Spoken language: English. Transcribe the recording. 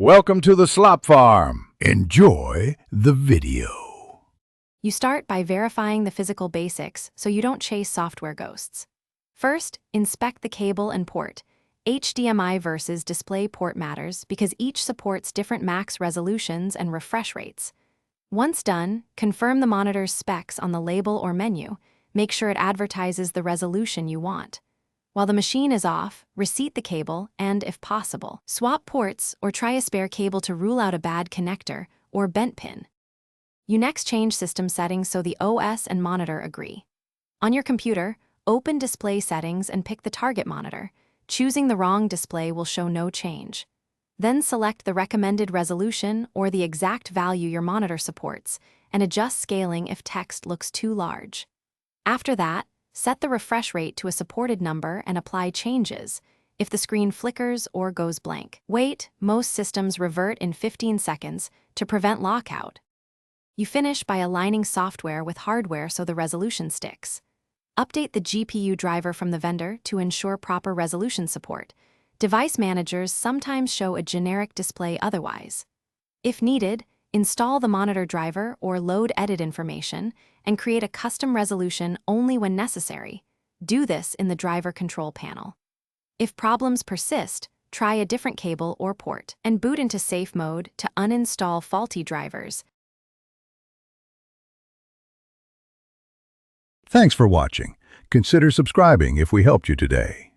Welcome to the slop farm. Enjoy the video. You start by verifying the physical basics so you don't chase software ghosts. First, inspect the cable and port. HDMI versus display port matters because each supports different max resolutions and refresh rates. Once done, confirm the monitor's specs on the label or menu. Make sure it advertises the resolution you want. While the machine is off, reseat the cable and, if possible, swap ports or try a spare cable to rule out a bad connector or bent pin. You next change system settings so the OS and monitor agree. On your computer, open display settings and pick the target monitor. Choosing the wrong display will show no change. Then select the recommended resolution or the exact value your monitor supports and adjust scaling if text looks too large. After that, set the refresh rate to a supported number and apply changes if the screen flickers or goes blank. Wait, most systems revert in 15 seconds to prevent lockout. You finish by aligning software with hardware so the resolution sticks. Update the GPU driver from the vendor to ensure proper resolution support. Device managers sometimes show a generic display otherwise. If needed, install the monitor driver or load edit information and create a custom resolution only when necessary. Do this in the driver control panel. If problems persist, try a different cable or port and boot into safe mode to uninstall faulty drivers. Thanks for watching. Consider subscribing if we helped you today.